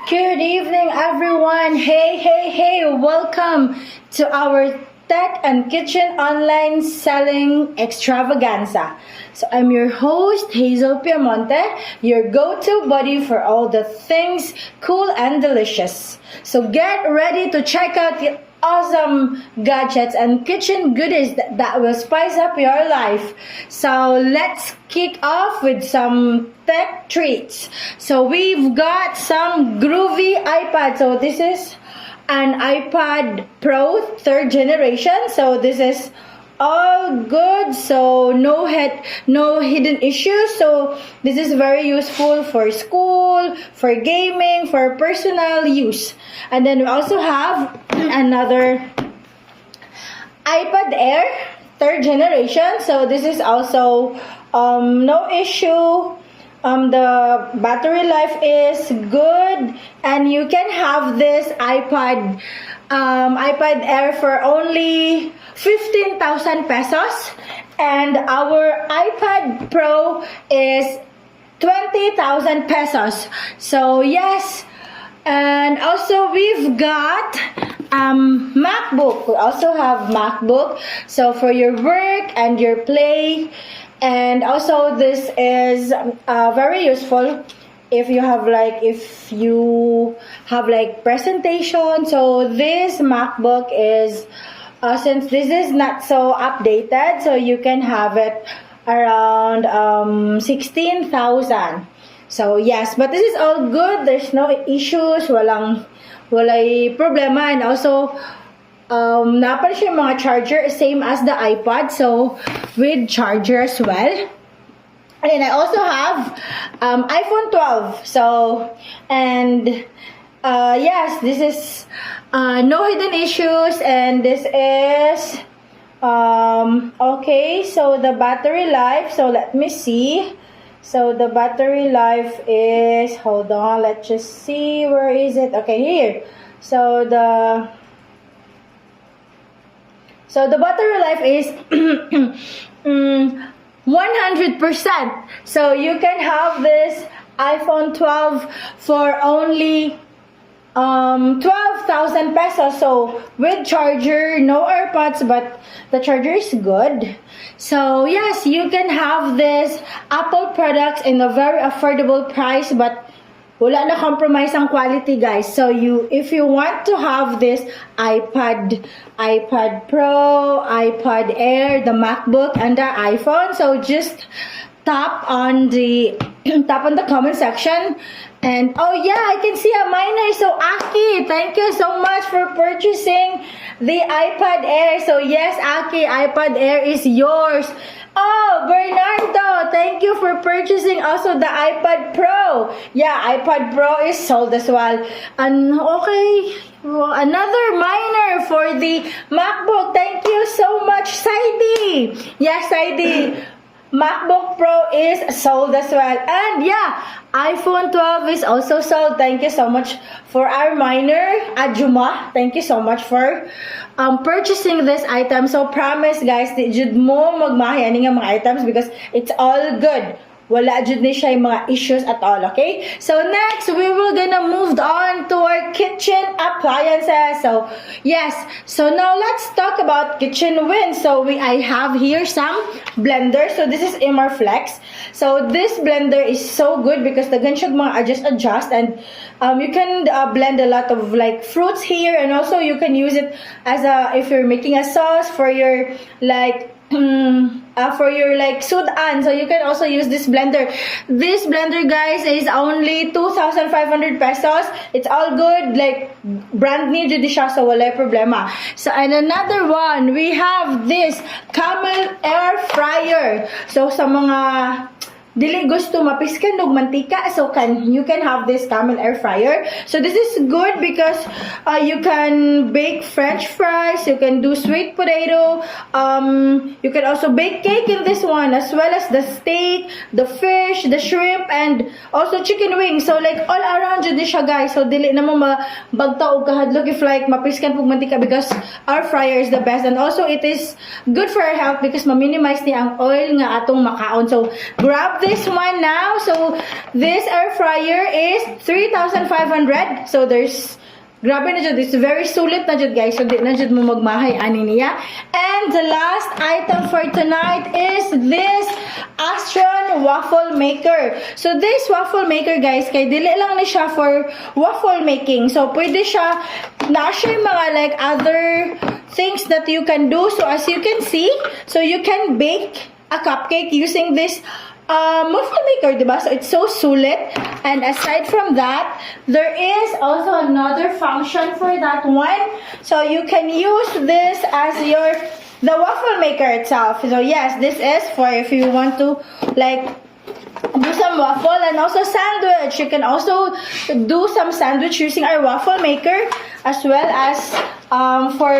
Good evening, everyone. Hey, welcome to our Tech and Kitchen Online Selling Extravaganza. So I'm your host, Hazel Piamonte, your go-to buddy for all the things cool and delicious. So get ready to check out the awesome gadgets and kitchen goodies that will spice up your life. So let's kick off with some tech treats. So we've got some groovy iPad. So this is an iPad Pro 3rd generation. So this is all good, so no hidden issues. So this is very useful for school, for gaming, for personal use. And then we also have another iPad Air 3rd generation. So this is also no issue. The battery life is good, and you can have this iPad Air for only 15,000 pesos, and our iPad Pro is 20,000 pesos. So yes, and also we've got MacBook. We also have MacBook, so for your work and your play. And also this is very useful if you have presentation. So this MacBook is since this is not so updated, so you can have it around 16,000. So yes, but this is all good. There's no issues, walay problema. And also napan siya mga charger, same as the iPad, so with charger as well. And I also have iPhone 12. So, and yes, this is no hidden issues, and this is okay. So the battery life, so let me see. So the battery life is, hold on, let's just see, where is it? Okay, here. So the battery life is 100%. So you can have this iPhone 12 for only 12,000 pesos. So with charger, no AirPods, but the charger is good. So yes, you can have this Apple products in a very affordable price, but wala na compromise ang quality, guys. So if you want to have this iPad Pro, iPad Air, the MacBook, and the iPhone, so just tap on the comment section. And oh yeah, I can see a miner. So Aki, thank you so much for purchasing the iPad Air. So yes, Aki, iPad Air is yours. Oh, Bernardo, thank you for purchasing also the iPad Pro. Yeah, iPad Pro is sold as well. And okay, well, another miner for the MacBook. Thank you so much, Saidi. Yes, Saidi. MacBook Pro is sold as well. And yeah, iPhone 12 is also sold. Thank you so much for our miner, Ajuma. Thank you so much for purchasing this item. So promise, guys, di jud mo magmahay ani nga mga items because it's all good. Wala jud ni siya yung mga issues at all, okay? So next, we will gonna move on to our kitchen appliances. So yes, so now let's talk about kitchen wins. So I have here some blender. So this is Immerflex. So this blender is so good because the gansyog mga adjust, and you can blend a lot of like fruits here, and also you can use it as if you're making a sauce for your for your sudan. So you can also use this blender. This blender, guys, is only 2,500 pesos. It's all good, like brand new jud siya, so wala problema. So and another one, we have this Camel air fryer. So sa mga dili gusto mapiskan og mantika, so you can have this Camel air fryer. So this is good because you can bake French fries, you can do sweet potato, you can also bake cake in this one, as well as the steak, the fish, the shrimp, and also chicken wings. So like all around jud siya, guys. So dili na mo mabagta og kahadlok if like mapiskan pug mantika, because our fryer is the best. And also it is good for our health because ma-minimize ni ang oil nga atong makaon. So grab this one now. So this air fryer is 3,500. So there's grabe na jud, it's very sulit na jud guys. So di na jud mo magmahay ani niya. And the last item for tonight is this Astron waffle maker. So this waffle maker guys, kay dili lang ni siya for waffle making. So pwede siya na siya mga like other things that you can do. So as you can see, so you can bake a cupcake using this waffle maker, diba? So it's so sulit. And aside from that, there is also another function for that one. So you can use this as the waffle maker itself. So yes, this is for if you want to like do some waffle and also sandwich. You can also do some sandwich using our waffle maker, as well as for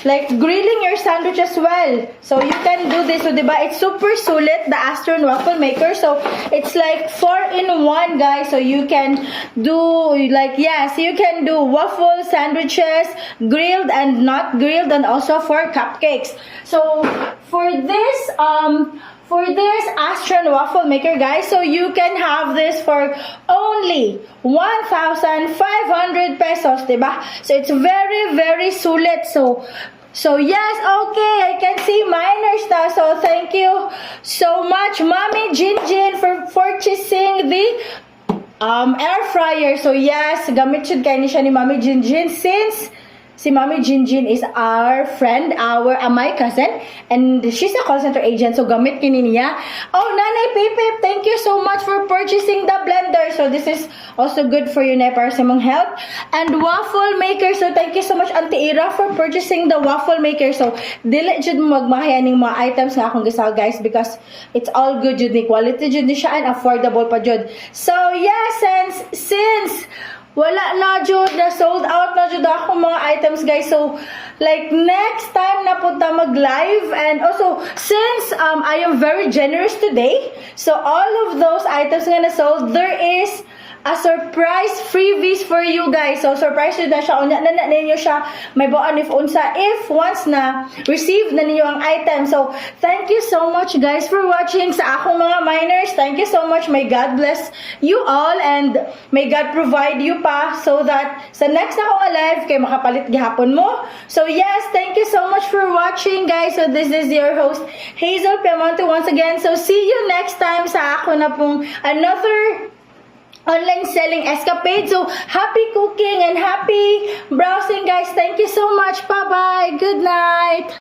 like grilling your sandwich as well. So you can do this. So diba, it's super sulit, the Astron waffle maker. So it's like 4-in-1 guys. So you can do like, yes, you can do waffle sandwiches, grilled and not grilled, and also for cupcakes. So for this Astron waffle maker guys, so you can have this for only 1,500 pesos, diba? So it's very, very sulit. So yes, okay, I can see miners now. So thank you so much, Mommy Jinjin, for purchasing the air fryer. So yes, gamit jud kay ni siya ni Mommy Jinjin, since si Mommy Jinjin is our friend, my cousin, and she's a call center agent, so gamit kini niya. Oh, Nanay Pipip, thank you so much for purchasing the blender. So this is also good for you, Nay, para sa mong health. And waffle maker, so thank you so much, Auntie Ira, for purchasing the waffle maker. So dili jud mo magmahay aning mga items nga akong gisal guys, because it's all good jud ni, quality jud ni siya, and affordable pa jud. So yes, since wala na jud, na sold out na jud ako mga items guys. So like next time na punta mag live, and also since I am very generous today, so all of those items nga na sold, there is a surprise freebies for you guys. So surprise yun na siya, unya na ninyo siya may buwan if once na receive na ninyo ang item. So thank you so much guys for watching sa akong mga miners. Thank you so much. May God bless you all, and may God provide you pa, so that sa next na akong live kay makapalit gihapon mo. So yes, thank you so much for watching guys. So this is your host Hazel Piamonte once again. So see you next time sa ako na pong another online selling escapade. So happy cooking and happy browsing guys. Thank you so much. Bye bye. Good night.